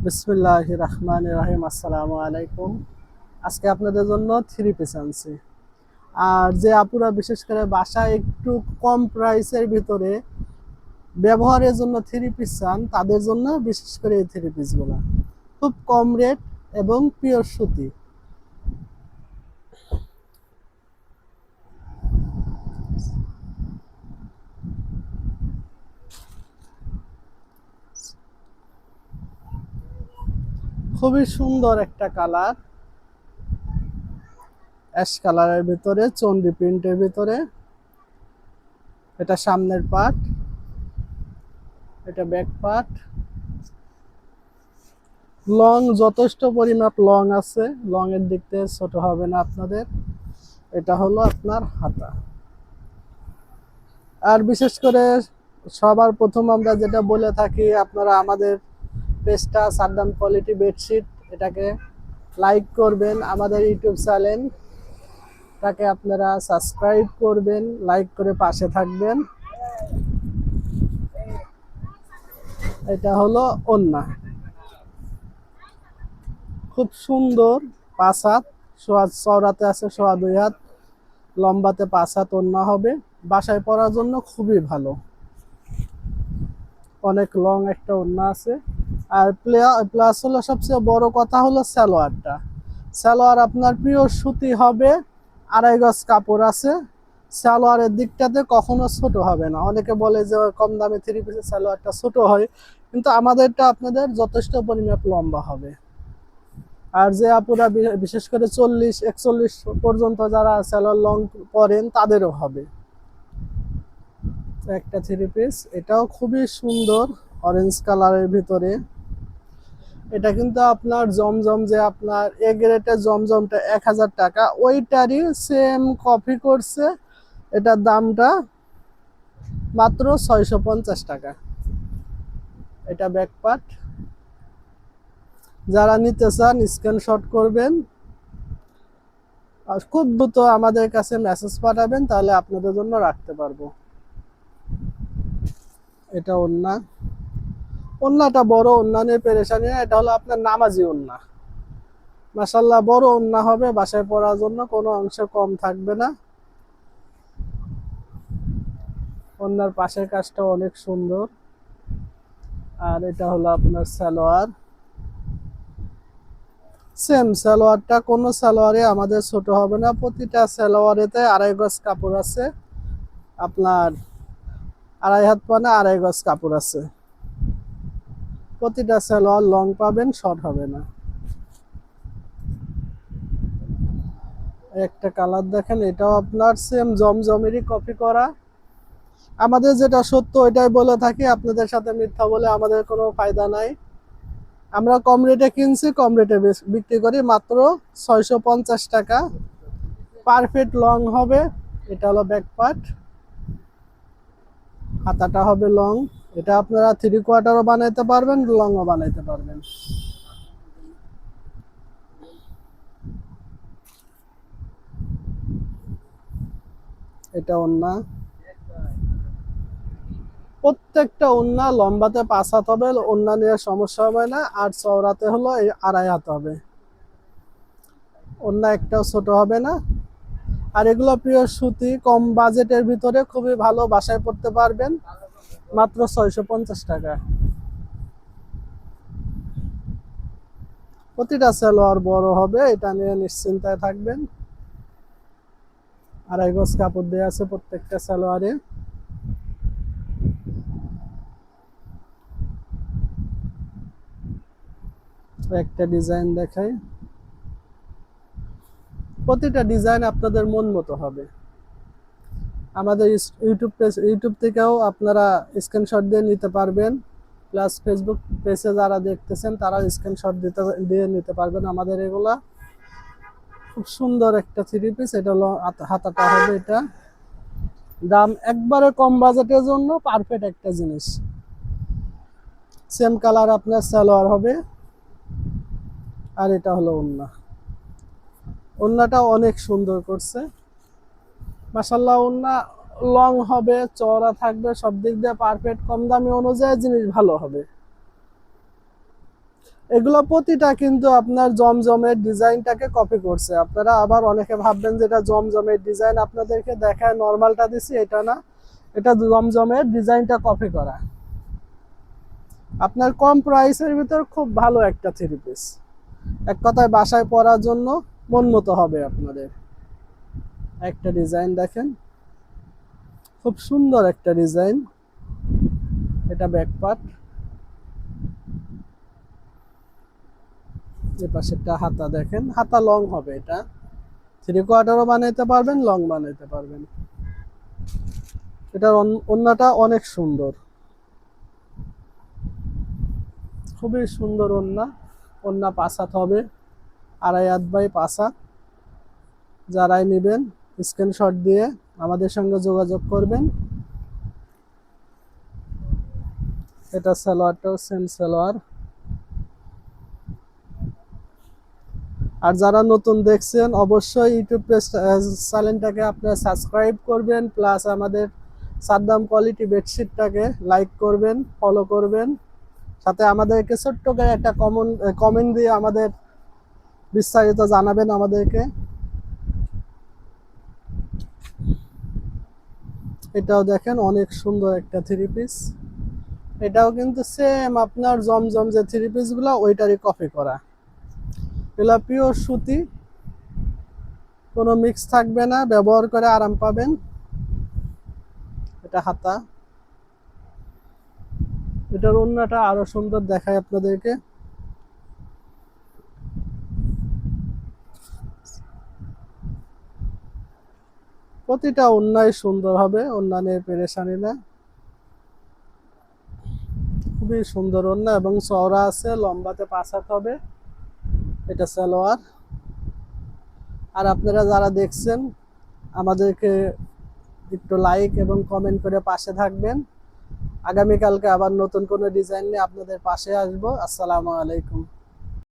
বিসমিল্লাহির রহমানির রহিম। আসসালামু আলাইকুম। আজকে আপনাদের জন্য থ্রি পিস আনছি। আর যে আপুরা বিশেষ করে বাসায় একটু কম প্রাইসের ভিতরে ব্যবহারের জন্য থ্রি পিস চান, তাদের জন্য বিশেষ করে এই থ্রি পিসগুলো খুব কম রেট এবং পিওর সুতি। খুবই সুন্দর একটা কালার, অ্যাশ কালারের ভিতরে চন্ডি প্রিন্টের ভিতরে। এটা সামনের পার্ট, এটা ব্যাক পার্ট। লং যথেষ্ট পরিমাপ লং আছে, লং এর দিক থেকে ছোট হবে না আপনাদের। এটা হলো আপনার হাতা। আর বিশেষ করে সবার প্রথম আমরা যেটা বলে থাকি, আপনারা আমাদের পেজটা সাদ্দাম কোয়ালিটি বেডশিট, এটাকে লাইক করবেন। আমাদের ইউটিউব চ্যানেলটাকে আপনারা সাবস্ক্রাইব করবেন, লাইক করে পাশে থাকবেন। এটা হলো ওড়না, খুব সুন্দর। 5 হাত, চওড়াতে আছে 2.5 হাত, লম্বাতে 5 হাত ওড়না হবে। বাসায় পরার জন্য খুবই ভালো, অনেক লং একটা ওড়না আছে। আর প্লাস হলো সবচেয়ে বড় কথা হলো সালোয়ারটা। সালোয়ার আপনার পিওর সুতি হবে, 2.5 গজ কাপড় আছে। সালোয়ারের দিকটাতে কখনো ছোট হবে না। অনেকে বলে যে কম দামে থ্রি পিসের সালোয়ারটা ছোট হয়, কিন্তু আমাদেরটা আপনাদের যথেষ্ট পরিমাপ লম্বা হবে। আর যে আপুরা বিশেষ করে 40-41 পর্যন্ত যারা সালোয়ার লং পরেন, তাদেরও হবে। একটা থ্রি পিস, এটাও খুবই সুন্দর, অরেঞ্জ কালারের ভিতরে। এটা কিন্তু আপনার জমজম, যে আপনার এ গ্রেডের জমজমটা 1000 টাকা, ওইটারই সেম কপি করছে। এটার দামটা মাত্র 650 টাকা। এটা ব্যাক পার্ট। যারা নিতে চান স্ক্রিনশট করবেন, আর খুব দ্রুত আমাদের কাছে মেসেজ পাঠাবেন, তাহলে আপনাদের জন্য রাখতে পারবো। এটা ওড়না, ওড়নাটা বড়, ওড়না নিয়ে পেরেশানি না। এটা হলো আপনার নামাজি ওড়না। মাশাআল্লাহ বড় ওড়না হবে, বাসায় পরার জন্য কোনো অংশে কম থাকবে না। ওড়নার পাশের কাজটা অনেক সুন্দর। আর এটা হলো আপনার সালোয়ার। সেম সালোয়ারটা, কোনো সালোয়ারে আমাদের ছোট হবে না। প্রতিটা সালোয়ারেতে 2.5 গজ কাপড় আছে, আপনার 2.5 হাত পানা 2.5 গজ কাপড় আছে। প্রতিটা সালোয়ার লং পাবেন, শর্ট হবে না। একটা কালার দেখেন, এটাও আপনার সেম জমজমেরই কপি করা। আমাদের যেটা সত্য ওইটাই বলে থাকি, আপনাদের সাথে মিথ্যা বলে আমাদের কোনো ফায়দা নাই। আমরা কম রেটে কিনছি, কম রেটে বিক্রি করি, মাত্র 650 টাকা। পারফেক্ট লং হবে। এটা হলো ব্যাক পার্ট, হাতাটা হবে লং। এটা আপনারা 3/4ও বানাইতে পারবেন, লংও বানাইতে পারবেন। এটা ওড়না, প্রত্যেকটা ওড়না লম্বাতে 5 হাত হবে, ওড়না নিয়ে সমস্যা হবে না। আর চওড়াতে হলো 2.5 হাত হবে, ওড়না একটাও ছোট হবে না। আর এগুলো পিওর সুতি, কম বাজেটের ভিতরে খুবই ভালো, বাসায় পড়তে পারবেন মাত্র 650 টাকা। প্রতিটা সালোয়ার বড় হবে, এটা নিয়ে নিশ্চিন্তায় থাকবেন। 2.5 গজ কাপড় দেওয়া আছে প্রত্যেকটা সালোয়ারে। একটা ডিজাইন দেখাই, প্রতিটা ডিজাইন আপনাদের মন মতো হবে। আমাদের ইউটিউব থেকেও আপনারা স্ক্রিনশট দিয়ে নিতে পারবেন, প্লাস ফেসবুক পেজে যারা দেখতেছেন তারা স্ক্রিনশট দিয়ে নিতে পারবেন আমাদের এগুলা। খুব সুন্দর একটা থ্রি পিস। এটা হলো হাতাটা হবে, এটা দাম একবারে কম বাজেটের জন্য পারফেক্ট একটা জিনিস। সেম কালার আপনার সালোয়ার হবে। আর এটা হলো ওড়না, ওড়নাটা অনেক সুন্দর করছে মাশাআল্লাহ। ওড়না লং হবে, চওড়া থাকবে, সব দিক দিয়ে পারফেক্ট। কম দামি অনুযায়ী জিনিস ভালো হবে। এগুলো প্রতিটা কিন্তু আপনার জমজমের ডিজাইনটাকে কপি করছে। আপনারা আবার অনেকে ভাববেন যে এটা জমজমের ডিজাইন, আপনাদেরকে দেখায় নর্মালটা দিছি, এটা না, এটা জমজমের ডিজাইনটা কপি করা। আপনার কম প্রাইসের ভিতর খুব ভালো একটা থ্রি পিস, এক কথায় বাসায় পরার জন্য মন মতো হবে আপনাদের। একটা ডিজাইন দেখেন, খুব সুন্দর একটা ডিজাইন, এটা ব্যাক পার্ট, যে পাশেরটা হাতা দেখেন, হাতা লং হবে, এটা থ্রি কোয়ার্টারও বানাইতে পারবেন, লং বানাইতে পারবেন। এটার ওন্নাটা অনেক সুন্দর, খুবই সুন্দর ওন্না। ওন্না 5 হাত হবে, 2.5 হাত বাই 5 হাত। যারাই নেবেন স্ক্রিনশট দিয়ে আমাদের সঙ্গে যোগাযোগ করবেন। এটা সালোয়ারটাও সেম সালোয়ার। আর যারা নতুন দেখছেন অবশ্যই ইউটিউব চ্যানেলটাকে আপনারা সাবস্ক্রাইব করবেন, প্লাস আমাদের সাদ্দাম কোয়ালিটি বেডশিটটাকে লাইক করবেন, ফলো করবেন, সাথে আমাদেরকে ছোট্ট করে একটা কমেন্ট দিয়ে আমাদের বিস্তারিত জানাবেন আমাদেরকে। এটাও দেখেন অনেক সুন্দর একটা থ্রি পিস, এটাও কিন্তু সেম আপনার জমজম যে থ্রি পিস গুলো ওইটারই কপি করা। এগুলা পিওর সুতি, কোনো মিক্স থাকবে না, ব্যবহার করে আরাম পাবেন। এটা হাতা, এটার ওন্নাটা আরো সুন্দর দেখায় আপনাদেরকে। প্রতিটা ওন্নাই সুন্দর হবে, ওন্না নিয়ে পেরেশানি না। খুবই সুন্দর ওন্না এবং চওড়া আছে, লম্বাতে 5 হাত হবে। এটা সালোয়ার। আর আপনারা যারা দেখছেন আমাদেরকে একটু লাইক এবং কমেন্ট করে পাশে থাকবেন। আগামীকালকে আবার নতুন কোনো ডিজাইন নিয়ে আপনাদের পাশে আসবো। আসসালামু আলাইকুম।